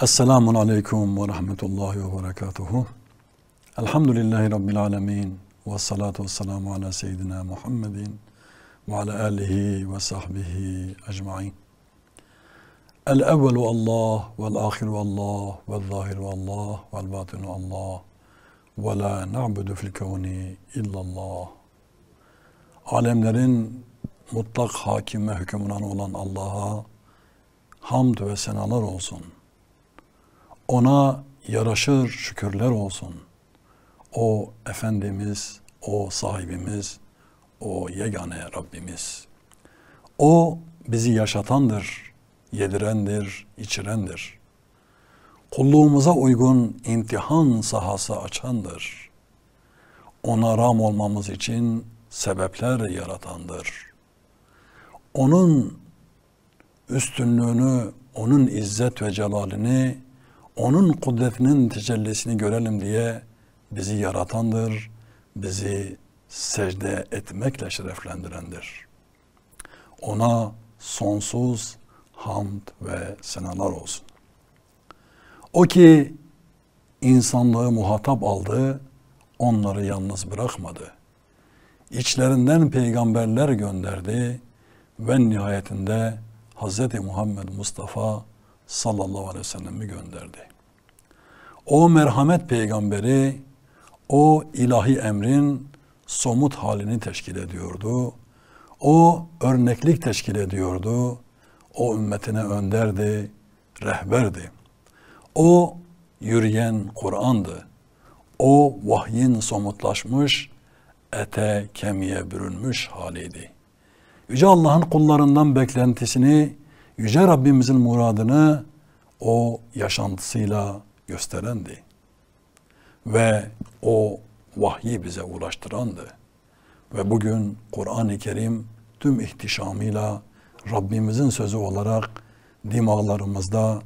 Esselamun Aleyküm ve Rahmetullahi ve Berekatuhu. Elhamdülillahi Rabbil Alemin. Ve salatu ve selamu ala seyyidina Muhammedin ve ala alihi ve sahbihi ecmain. El-evvelu Allah, vel-ahiru Allah, vel-zahiru Allah, vel-batinu Allah, ve la na'budu fil kevni illallah. Alemlerin mutlak hakim ve hükümran olan Allah'a hamd ve senalar olsun. Ona yaraşır şükürler olsun. O Efendimiz, o sahibimiz, o yegane Rabbimiz. O bizi yaşatandır, yedirendir, içirendir. Kulluğumuza uygun imtihan sahası açandır. Ona ram olmamız için sebepler yaratandır. Onun üstünlüğünü, onun izzet ve celalini, onun kudretinin tecellisini görelim diye bizi yaratandır, bizi secde etmekle şereflendirendir. Ona sonsuz hamd ve senalar olsun. O ki insanlığı muhatap aldı, onları yalnız bırakmadı. İçlerinden peygamberler gönderdi ve nihayetinde Hz. Muhammed Mustafa sallallahu aleyhi ve sellem'i gönderdi. O merhamet peygamberi, o ilahi emrin somut halini teşkil ediyordu. O örneklik teşkil ediyordu. O ümmetine önderdi, rehberdi. O yürüyen Kur'an'dı. O vahyin somutlaşmış, ete kemiğe bürünmüş haliydi. Yüce Allah'ın kullarından beklentisini, Yüce Rabbimizin muradını o yaşantısıyla gösterendi. Ve o vahyi bize ulaştırandı. Ve bugün Kur'an-ı Kerim tüm ihtişamıyla Rabbimizin sözü olarak dimağlarımızda,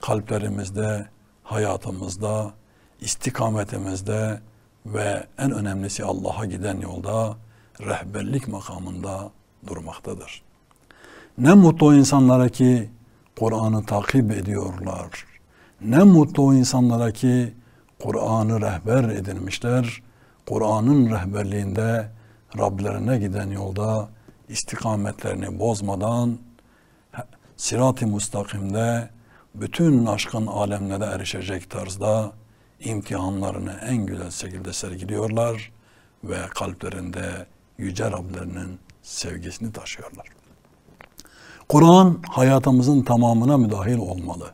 kalplerimizde, hayatımızda, istikametimizde ve en önemlisi Allah'a giden yolda rehberlik makamında durmaktadır. Ne mutlu o insanlara ki Kur'an'ı takip ediyorlar. Ne mutlu o insanlara ki Kur'an'ı rehber edinmişler. Kur'an'ın rehberliğinde Rablerine giden yolda istikametlerini bozmadan sirat-i müstakimde bütün aşkın alemlere erişecek tarzda imtihanlarını en güzel şekilde sergiliyorlar ve kalplerinde Yüce Rablerinin sevgisini taşıyorlar. Kur'an hayatımızın tamamına müdahil olmalı.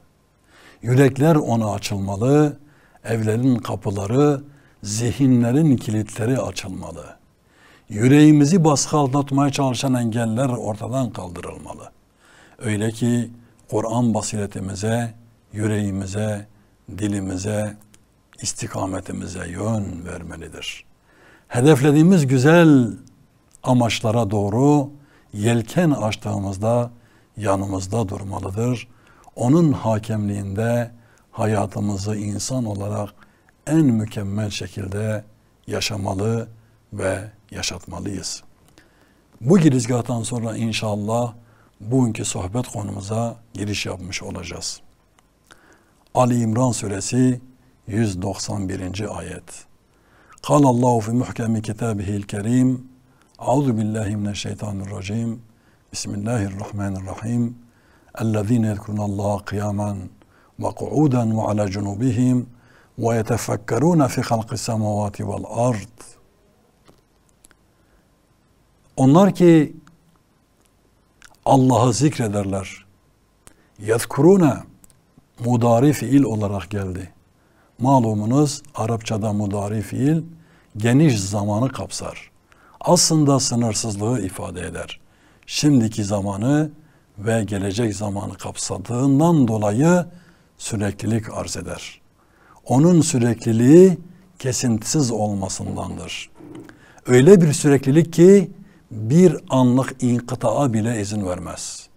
Yürekler ona açılmalı, evlerin kapıları, zihinlerin kilitleri açılmalı. Yüreğimizi baskı altına tutmaya çalışan engeller ortadan kaldırılmalı. Öyle ki Kur'an basiretimize, yüreğimize, dilimize, istikametimize yön vermelidir. Hedeflediğimiz güzel amaçlara doğru yelken açtığımızda yanımızda durmalıdır. Onun hakemliğinde hayatımızı insan olarak en mükemmel şekilde yaşamalı ve yaşatmalıyız. Bu girizgahtan sonra inşallah bugünkü sohbet konumuza giriş yapmış olacağız. Ali İmran suresi 191. ayet. Kâlallahu fi muhkemi kitâbihil kerîm. Euzu billahi mineşşeytanirracim. Bismillahirrahmanirrahim. Ellezîne yezkurunallaha kıyamen ve ku'uden ve ala cunubihim ve yetefekkerûne fi halqis semâvâti vel ard. Onlar ki Allah'ı zikrederler. Yezkurûne mudari fiil olarak geldi. Malumunuz Arapçada mudari fiil geniş zamanı kapsar. Aslında sınırsızlığı ifade eder. Şimdiki zamanı ve gelecek zamanı kapsadığından dolayı süreklilik arz eder. Onun sürekliliği kesintisiz olmasındandır. Öyle bir süreklilik ki bir anlık inkıtaa bile izin vermez.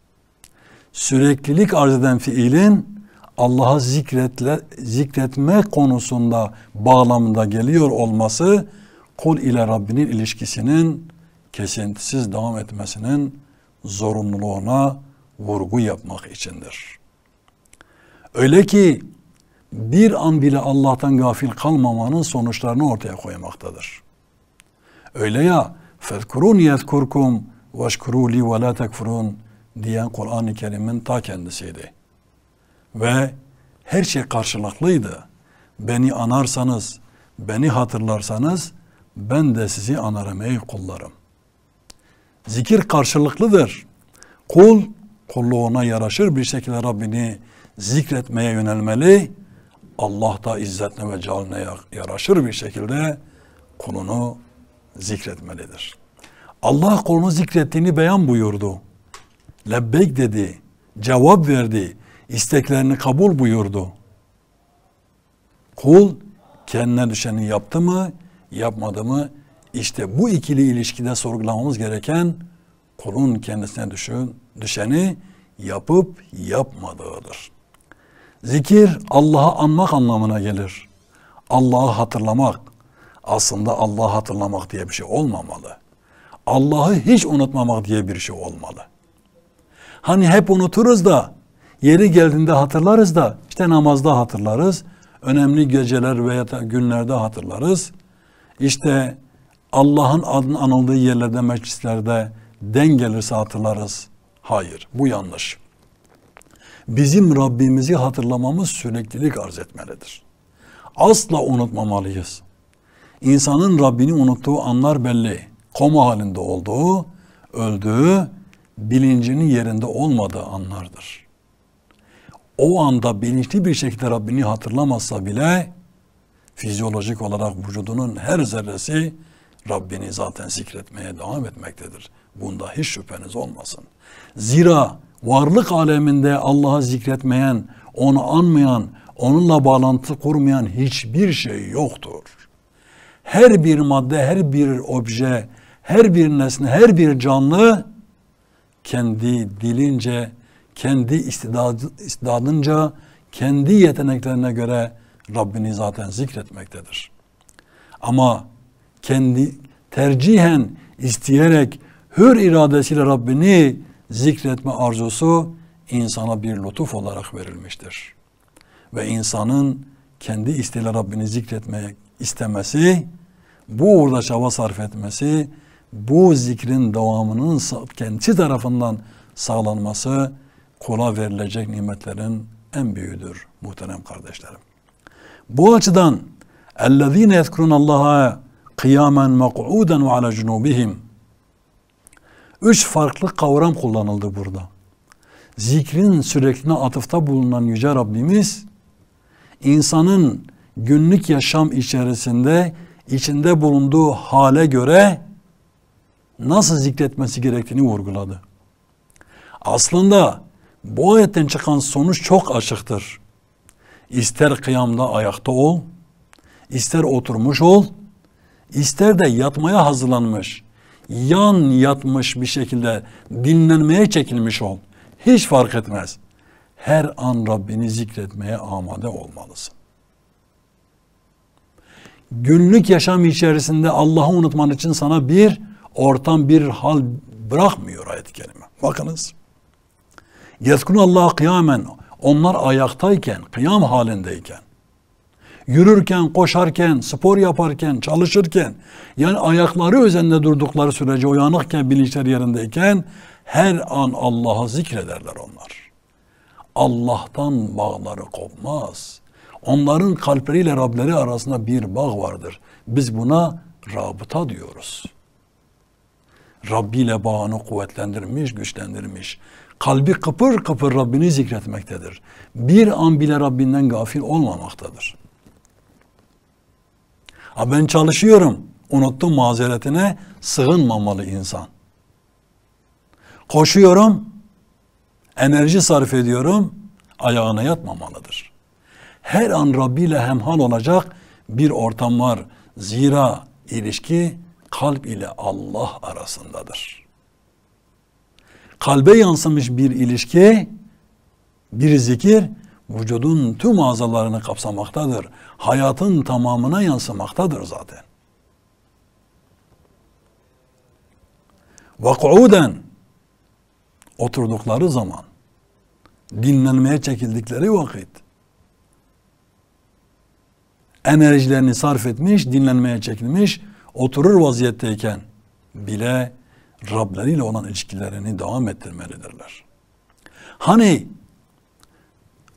Süreklilik arz eden fiilin Allah'a zikretme konusunda bağlamında geliyor olması kul ile Rabbinin ilişkisinin kesintisiz devam etmesinin zorunluluğuna vurgu yapmak içindir. Öyle ki bir an bile Allah'tan gafil kalmamanın sonuçlarını ortaya koymaktadır. Öyle ya فَذْكُرُونِ يَذْكُرْكُمْ وَاشْكُرُوا لِي وَلَا تَكْفُرُونَ diyen Kur'an-ı Kerim'in ta kendisiydi. Ve her şey karşılıklıydı. Beni anarsanız, beni hatırlarsanız ben de sizi anarım ey kullarım. Zikir karşılıklıdır. Kul, kulluğuna yaraşır bir şekilde Rabbini zikretmeye yönelmeli. Allah da izzetine ve celaline yaraşır bir şekilde kulunu zikretmelidir. Allah kulunu zikrettiğini beyan buyurdu. Lebbeyk dedi, cevap verdi, isteklerini kabul buyurdu. Kul kendine düşeni yaptı mı, yapmadı mı? İşte bu ikili ilişkide sorgulamamız gereken kulun kendisine düşeni yapıp yapmadığıdır. Zikir Allah'ı anmak anlamına gelir. Allah'ı hatırlamak. Aslında Allah'ı hatırlamak diye bir şey olmamalı. Allah'ı hiç unutmamak diye bir şey olmalı. Hani hep unuturuz da yeri geldiğinde hatırlarız da işte namazda hatırlarız. Önemli geceler veya günlerde hatırlarız. İşte Allah'ın adının anıldığı yerlerde, meclislerde denk gelirse hatırlarız. Hayır, bu yanlış. Bizim Rabbimizi hatırlamamız süreklilik arz etmelidir. Asla unutmamalıyız. İnsanın Rabbini unuttuğu anlar belli. Koma halinde olduğu, öldüğü, bilincinin yerinde olmadığı anlardır. O anda bilinçli bir şekilde Rabbini hatırlamazsa bile fizyolojik olarak vücudunun her zerresi Rabbini zaten zikretmeye devam etmektedir. Bunda hiç şüpheniz olmasın. Zira varlık aleminde Allah'ı zikretmeyen, onu anmayan, onunla bağlantı kurmayan hiçbir şey yoktur. Her bir madde, her bir obje, her bir nesne, her bir canlı kendi dilince, kendi istidadınca, kendi yeteneklerine göre Rabbini zaten zikretmektedir. Ama kendi tercihen isteyerek hür iradesiyle Rabbini zikretme arzusu insana bir lütuf olarak verilmiştir. Ve insanın kendi isteğiyle Rabbini zikretmek istemesi, bu uğurda çaba sarf etmesi, bu zikrin devamının kendisi tarafından sağlanması kula verilecek nimetlerin en büyüğüdür muhterem kardeşlerim. Bu açıdan اَلَّذ۪ينَ يَذْكُرُونَ اللّٰهَ قِيَامًا مَقْعُودًا وَعَلَى جُنُوبِهِمْ 3 farklı kavram kullanıldı burada. Zikrin sürekliliğine atıfta bulunan Yüce Rabbimiz, insanın günlük yaşam içinde bulunduğu hale göre nasıl zikretmesi gerektiğini vurguladı. Aslında bu ayetten çıkan sonuç çok açıktır. İster kıyamda ayakta ol, ister oturmuş ol, ister de yatmaya hazırlanmış, yan yatmış bir şekilde dinlenmeye çekilmiş ol. Hiç fark etmez. Her an Rabbini zikretmeye amade olmalısın. Günlük yaşam içerisinde Allah'ı unutman için sana bir ortam, bir hal bırakmıyor ayet-i kerime. Bakınız. يَذْكُرُ اللّٰهَ قِيَامًا Onlar ayaktayken, kıyam halindeyken, yürürken, koşarken, spor yaparken, çalışırken, yani ayakları üzerinde durdukları sürece uyanıkken, bilinçleri yerindeyken her an Allah'ı zikrederler onlar. Allah'tan bağları kopmaz. Onların kalpleriyle Rableri arasında bir bağ vardır. Biz buna rabıta diyoruz. Rabbi ile bağını kuvvetlendirmiş, güçlendirmiş. Kalbi kıpır kıpır Rabbini zikretmektedir. Bir an bile Rabbinden gafil olmamaktadır. Ha ben çalışıyorum, unuttum mazeretine sığınmamalı insan. Koşuyorum, enerji sarf ediyorum, ayağına yatmamalıdır. Her an Rabbi ile hemhal olacak bir ortam var. Zira ilişki kalp ile Allah arasındadır. Kalbe yansımış bir ilişki, bir zikir, vücudun tüm azalarını kapsamaktadır. Hayatın tamamına yansımaktadır zaten. وَقْعُودًا Oturdukları zaman, dinlenmeye çekildikleri vakit enerjilerini sarf etmiş, dinlenmeye çekilmiş, oturur vaziyetteyken bile Rableriyle olan ilişkilerini devam ettirmelidirler. Hani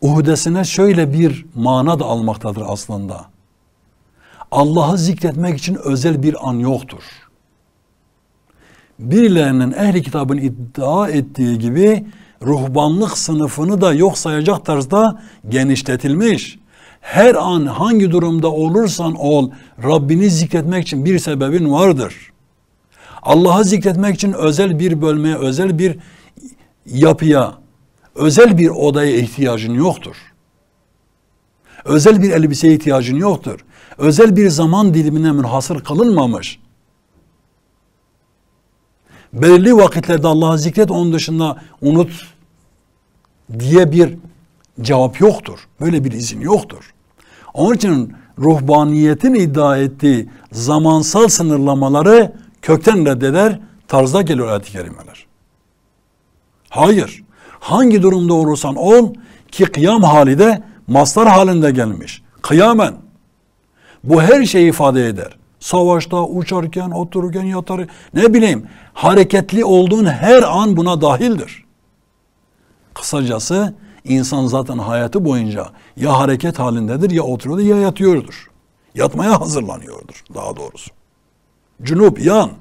uhdesine şöyle bir mana da almaktadır aslında. Allah'ı zikretmek için özel bir an yoktur. Birilerinin ehli kitabın iddia ettiği gibi ruhbanlık sınıfını da yok sayacak tarzda genişletilmiş. Her an hangi durumda olursan ol Rabbini zikretmek için bir sebebin vardır. Allah'ı zikretmek için özel bir bölmeye, özel bir yapıya, özel bir odaya ihtiyacın yoktur. Özel bir elbiseye ihtiyacın yoktur. Özel bir zaman dilimine münhasır kılınmamış. Belirli vakitlerde Allah'ı zikret, onun dışında unut diye bir cevap yoktur. Böyle bir izin yoktur. Onun için ruhbaniyetin iddia ettiği zamansal sınırlamaları kökten reddeder tarzda geliyor ayet-i kerimeler. Hayır. Hangi durumda olursan ol ki kıyam hali de mastar halinde gelmiş. Kıyamen. Bu her şeyi ifade eder. Savaşta, uçarken, otururken, yatar, ne bileyim, hareketli olduğun her an buna dahildir. Kısacası insan zaten hayatı boyunca ya hareket halindedir, ya oturuyordur, ya yatıyordur. Yatmaya hazırlanıyordur daha doğrusu. Cünub, yan.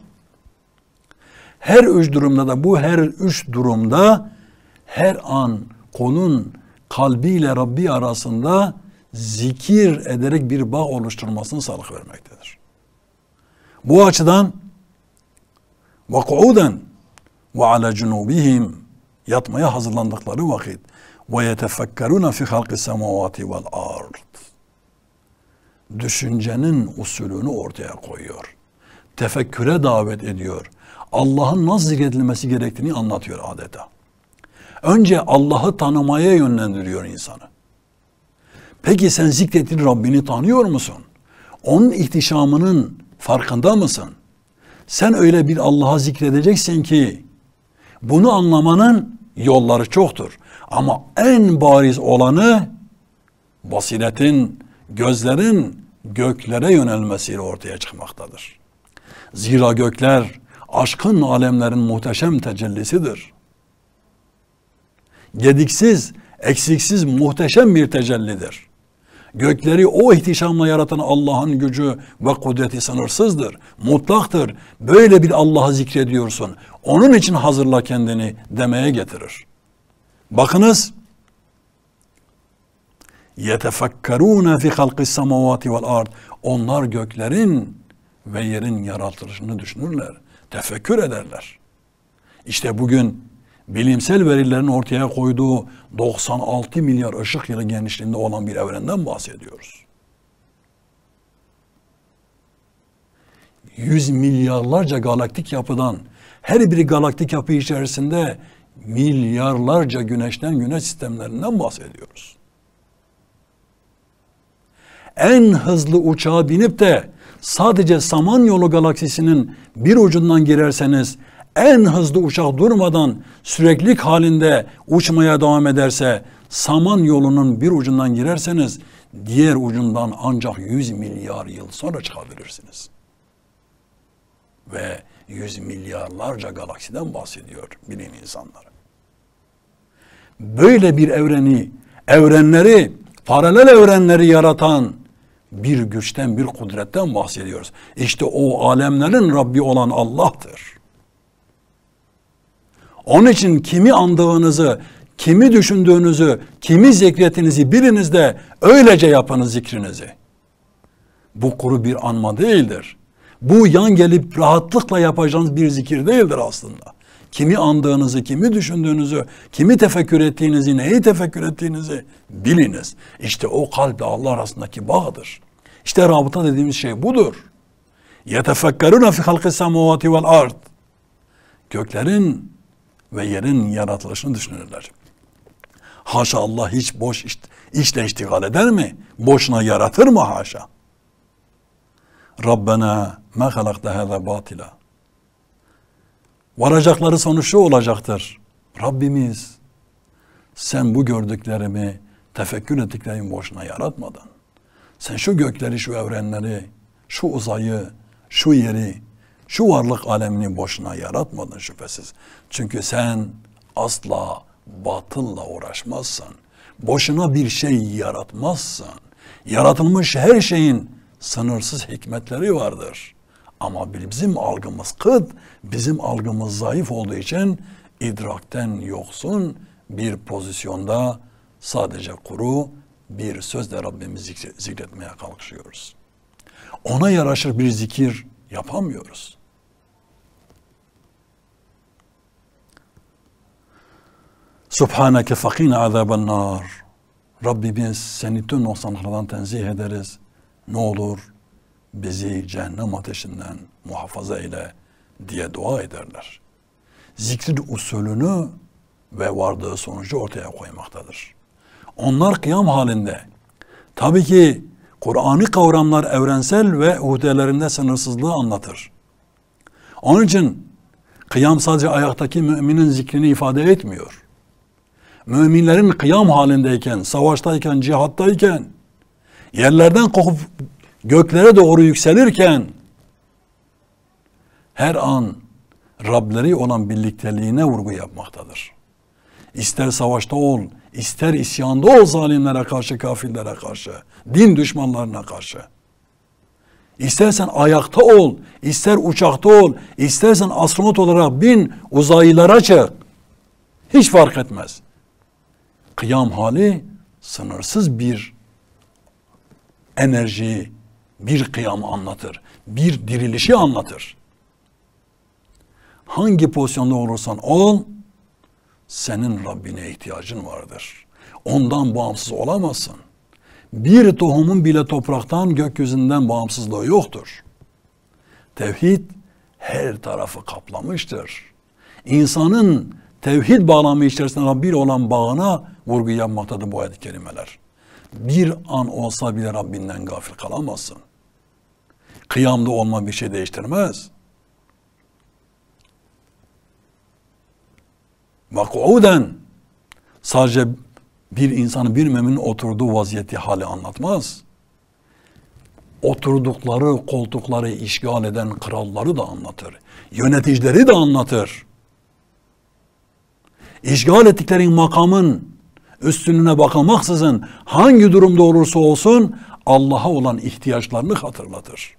Her üç durumda da her üç durumda her an kulun kalbiyle Rabbi arasında zikir ederek bir bağ oluşturmasını sağlık vermektedir. Bu açıdan وَقُعُودًا وَعَلَى جُنُوبِهِمْ yatmaya hazırlandıkları vakit وَيَتَفَكَّرُونَ فِي خَلْقِ السَّمَوَاتِ وَالْأَرْضِ düşüncenin usulünü ortaya koyuyor. Tefekküre davet ediyor. Allah'ın nasıl zikredilmesi gerektiğini anlatıyor adeta. Önce Allah'ı tanımaya yönlendiriyor insanı. Peki sen zikrettiğin Rabbini tanıyor musun? Onun ihtişamının farkında mısın? Sen öyle bir Allah'a zikredeceksin ki bunu anlamanın yolları çoktur. Ama en bariz olanı basiretin, gözlerin göklere yönelmesiyle ortaya çıkmaktadır. Zira gökler aşkın alemlerin muhteşem tecellisidir. Gediksiz, eksiksiz muhteşem bir tecellidir. Gökleri o ihtişamla yaratan Allah'ın gücü ve kudreti sınırsızdır, mutlaktır. Böyle bir Allah'ı zikrediyorsun. Onun için hazırla kendini demeye getirir. Bakınız, يَتَفَكَّرُونَ فِي خَلْقِ السَّمَوَاتِ وَالْاَرْضِ onlar göklerin ve yerin yaratılışını düşünürler, tefekkür ederler. İşte bugün bilimsel verilerin ortaya koyduğu 96 milyar ışık yılı genişliğinde olan bir evrenden bahsediyoruz. 100 milyarlarca galaktik yapıdan, her biri galaktik yapı içerisinde milyarlarca güneşten, güneş sistemlerinden bahsediyoruz. En hızlı uçağa binip de sadece Samanyolu galaksisinin bir ucundan girerseniz, en hızlı uçak durmadan süreklilik halinde uçmaya devam ederse, Samanyolu'nun bir ucundan girerseniz diğer ucundan ancak 100 milyar yıl sonra çıkabilirsiniz. Ve 100 milyarlarca galaksiden bahsediyor bilim insanları. Böyle bir evrenleri, paralel evrenleri yaratan bir güçten, bir kudretten bahsediyoruz. İşte o alemlerin Rabbi olan Allah'tır. Onun için kimi andığınızı, kimi düşündüğünüzü, kimi zikretinizi biliniz de öylece yapınız zikrinizi. Bu kuru bir anma değildir. Bu yan gelip rahatlıkla yapacağınız bir zikir değildir aslında. Kimi andığınızı, kimi düşündüğünüzü, kimi tefekkür ettiğinizi, neyi tefekkür ettiğinizi biliniz. İşte o kalple Allah arasındaki bağdır. İşte rabıta dediğimiz şey budur. يَتَفَكَّرُونَ فِي خَلْقِ السَّمَوَاتِ وَالْاَرْضِ göklerin ve yerin yaratılışını düşünürler. Haşa, Allah hiç boş işle iştigal eder mi? Boşuna yaratır mı haşa? Rabbena ma halakta hâzâ batila. Varacakları sonuç şu olacaktır. Rabbimiz, sen bu gördüklerimi, tefekkür ettiklerimi boşuna yaratmadın. Sen şu gökleri, şu evrenleri, şu uzayı, şu yeri, şu varlık alemini boşuna yaratmadın şüphesiz. Çünkü sen asla batılla uğraşmazsan, boşuna bir şey yaratmazsan, yaratılmış her şeyin sınırsız hikmetleri vardır. Ama bizim algımız kıt, bizim algımız zayıf olduğu için idrakten yoksun bir pozisyonda sadece kuru bir sözle Rabbimizi zikretmeye kalkışıyoruz. Ona yaraşır bir zikir yapamıyoruz. Subhaneke fakine azaben nar. Rabbimiz seni tüm noksanlardan tenzih ederiz. Ne olur bizi cehennem ateşinden muhafaza eyle diye dua ederler. Zikrin usulünü ve vardığı sonucu ortaya koymaktadır. Onlar kıyam halinde. Tabii ki Kur'an'ı kavramlar evrensel ve uhdelerinde sınırsızlığı anlatır. Onun için kıyam sadece ayaktaki müminin zikrini ifade etmiyor. Müminlerin kıyam halindeyken, savaştayken, cihattayken, yerlerden kopup göklere doğru yükselirken, her an Rableri olan birlikteliğine vurgu yapmaktadır. İster savaşta ol, ister isyanda ol zalimlere karşı, kafirlere karşı, din düşmanlarına karşı. İstersen ayakta ol, ister uçakta ol, istersen astronot olarak bin uzaylılara çık. Hiç fark etmez. Kıyam hali sınırsız bir enerjiyi, bir kıyamı anlatır. Bir dirilişi anlatır. Hangi pozisyonda olursan ol, senin Rabbine ihtiyacın vardır. Ondan bağımsız olamazsın. Bir tohumun bile topraktan, gökyüzünden bağımsızlığı yoktur. Tevhid her tarafı kaplamıştır. İnsanın tevhid bağlamı içerisinde Rabbi ile olan bağına vurgu yapmaktadır bu ayet-i kerimeler. Bir an olsa bile Rabbinden gafil kalamazsın. Kıyamda olma bir şey değiştirmez. Vak'uden sadece bir insanın, bir müminin oturduğu vaziyeti, hali anlatmaz. Oturdukları koltukları işgal eden kralları da anlatır. Yöneticileri de anlatır. İşgal ettikleri makamın üstünlüğüne bakılmaksızın hangi durumda olursa olsun Allah'a olan ihtiyaçlarını hatırlatır.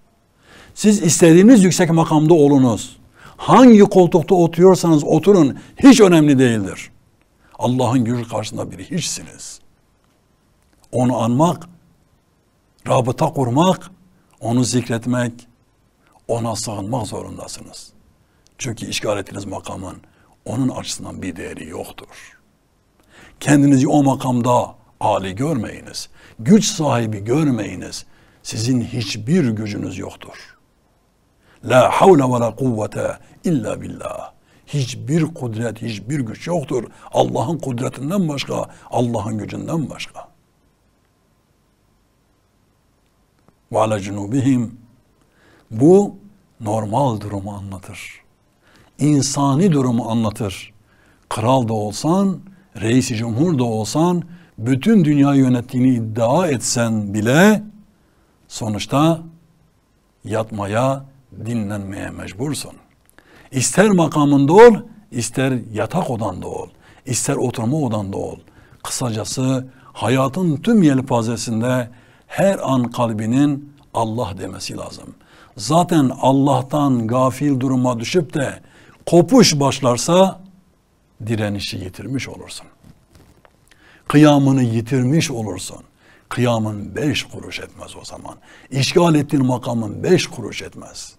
Siz istediğiniz yüksek makamda olunuz. Hangi koltukta oturuyorsanız oturun, hiç önemli değildir. Allah'ın gücü karşısında bir hiçsiniz. Onu anmak, rabıta kurmak, onu zikretmek, ona sığınmak zorundasınız. Çünkü işgal ettiğiniz makamın onun açısından bir değeri yoktur. Kendinizi o makamda âli görmeyiniz. Güç sahibi görmeyiniz. Sizin hiçbir gücünüz yoktur. La havle ve la kuvvete illa billah. Hiçbir kudret, hiçbir güç yoktur. Allah'ın kudretinden başka, Allah'ın gücünden başka. Ve ala cunubihim. Bu normal durumu anlatır. İnsani durumu anlatır. Kral da olsan, reis-i cumhur da olsan, bütün dünyayı yönettiğini iddia etsen bile sonuçta yatmaya, dinlenmeye mecbursun. İster makamında ol, ister yatak odanda ol, ister oturma odanda ol. Kısacası hayatın tüm yelpazesinde her an kalbinin Allah demesi lazım. Zaten Allah'tan gafil duruma düşüp de kopuş başlarsa direnişi yitirmiş olursun. Kıyamını yitirmiş olursun. Kıyamın 5 kuruş etmez o zaman. İşgal ettiğin makamın 5 kuruş etmez.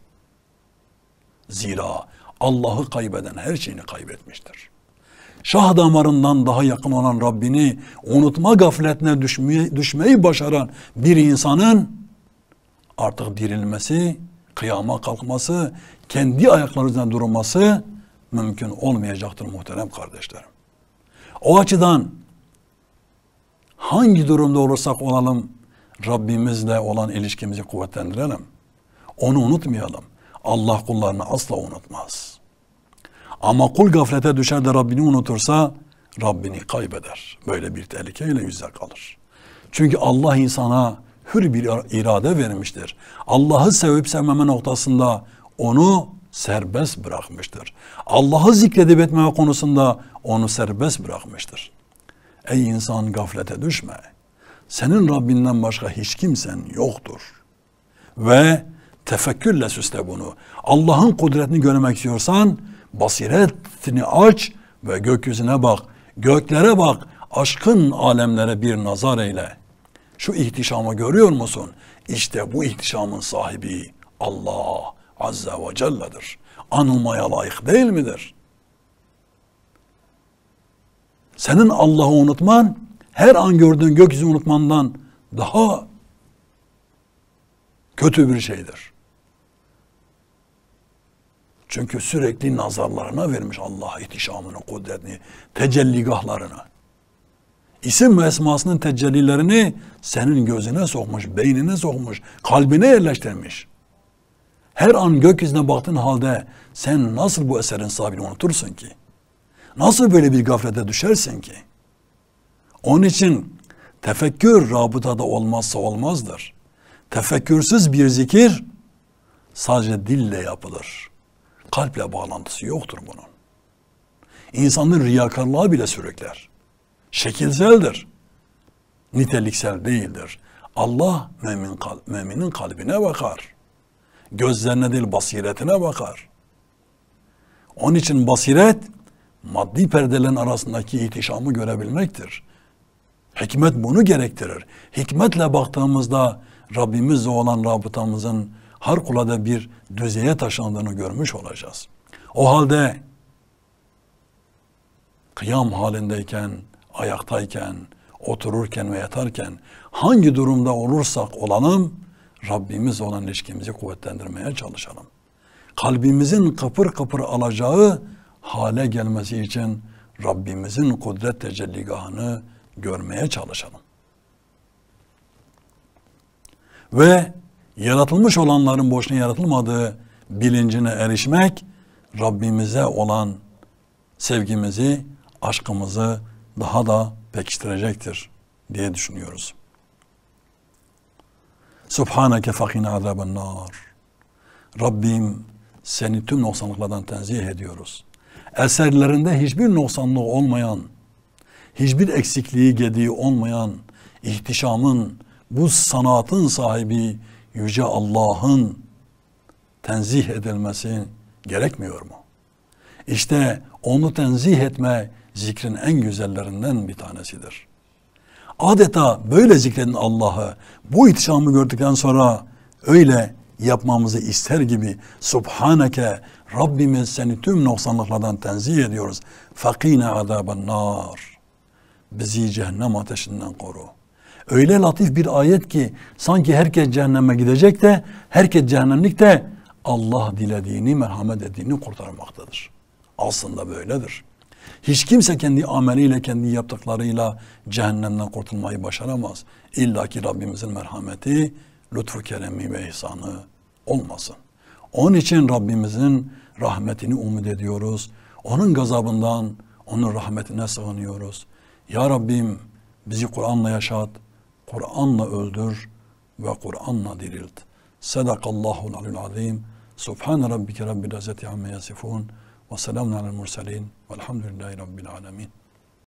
Zira Allah'ı kaybeden her şeyini kaybetmiştir. Şah damarından daha yakın olan Rabbini unutma gafletine düşmeyi başaran bir insanın artık dirilmesi, kıyama kalkması, kendi ayakları üzerinde durması mümkün olmayacaktır muhterem kardeşlerim. O açıdan hangi durumda olursak olalım Rabbimizle olan ilişkimizi kuvvetlendirelim. Onu unutmayalım. Allah kullarını asla unutmaz. Ama kul gaflete düşer de Rabbini unutursa Rabbini kaybeder. Böyle bir tehlikeyle yüze kalır. Çünkü Allah insana hür bir irade vermiştir. Allah'ı sevip sevmeme noktasında onu serbest bırakmıştır. Allah'ı zikredip etmeme konusunda onu serbest bırakmıştır. Ey insan, gaflete düşme. Senin Rabbinden başka hiç kimsen yoktur. Ve tefekkürle süsle bunu. Allah'ın kudretini görmek istiyorsan basiretini aç ve gökyüzüne bak. Göklere bak. Aşkın alemlere bir nazar eyle. Şu ihtişamı görüyor musun? İşte bu ihtişamın sahibi Allah Azze ve Celle'dir. Anılmaya layık değil midir? Senin Allah'ı unutman, her an gördüğün gökyüzünü unutmandan daha kötü bir şeydir. Çünkü sürekli nazarlarına vermiş Allah ihtişamını, kudretini, tecelligahlarını. İsim ve esmasının tecellilerini senin gözüne sokmuş, beynine sokmuş, kalbine yerleştirmiş. Her an gökyüzüne baktığın halde sen nasıl bu eserin sahibini unutursun ki? Nasıl böyle bir gaflete düşersin ki? Onun için tefekkür rabıtada olmazsa olmazdır. Tefekkürsüz bir zikir sadece dille yapılır. Kalple bağlantısı yoktur bunun. İnsanın riyakarlığa bile sürükler. Şekilseldir. Niteliksel değildir. Allah müminin kalbine bakar. Gözlerine değil basiretine bakar. Onun için basiret maddi perdelerin arasındaki ihtişamı görebilmektir. Hikmet bunu gerektirir. Hikmetle baktığımızda Rabbimizle olan rabıtamızın harikulade bir düzeye taşındığını görmüş olacağız. O halde kıyam halindeyken, ayaktayken, otururken ve yatarken hangi durumda olursak olalım Rabbimiz olan ilişkimizi kuvvetlendirmeye çalışalım. Kalbimizin kıpır kıpır alacağı hale gelmesi için Rabbimizin kudret tecelligahını görmeye çalışalım. Ve yaratılmış olanların boşuna yaratılmadığı bilincine erişmek Rabbimize olan sevgimizi, aşkımızı daha da pekiştirecektir diye düşünüyoruz. Subhaneke fakine azaben nar. Rabbim seni tüm noksanlıklardan tenzih ediyoruz. Eserlerinde hiçbir noksanlığı olmayan, hiçbir eksikliği, gediği olmayan, ihtişamın, bu sanatın sahibi Yüce Allah'ın tenzih edilmesi gerekmiyor mu? İşte onu tenzih etme zikrin en güzellerinden bir tanesidir. Adeta böyle zikredin Allah'ı. Bu ihtişamı gördükten sonra öyle yapmamızı ister gibi Subhaneke, Rabbimiz seni tüm noksanlıklardan tenzih ediyoruz. Fakine azaben nar. Bizi cehennem ateşinden koru. Öyle latif bir ayet ki sanki herkes cehenneme gidecek de herkes cehennemlik de Allah dilediğini, merhamet ettiğini kurtarmaktadır. Aslında böyledir. Hiç kimse kendi ameliyle, kendi yaptıklarıyla cehennemden kurtulmayı başaramaz. İlla ki Rabbimizin merhameti, lütfu keremi ve ihsanı olmasın. Onun için Rabbimizin rahmetini umut ediyoruz. Onun gazabından, onun rahmetine sığınıyoruz. Ya Rabbim bizi Kur'an'la yaşat, Kur'an'la öldür ve Kur'an'la dirilt. Sadakallahul aliyyul azim. Subhan rabbike rabbil izzati amma yasifun. Ve selamun alel murselin. Velhamdülillahi rabbil alemin.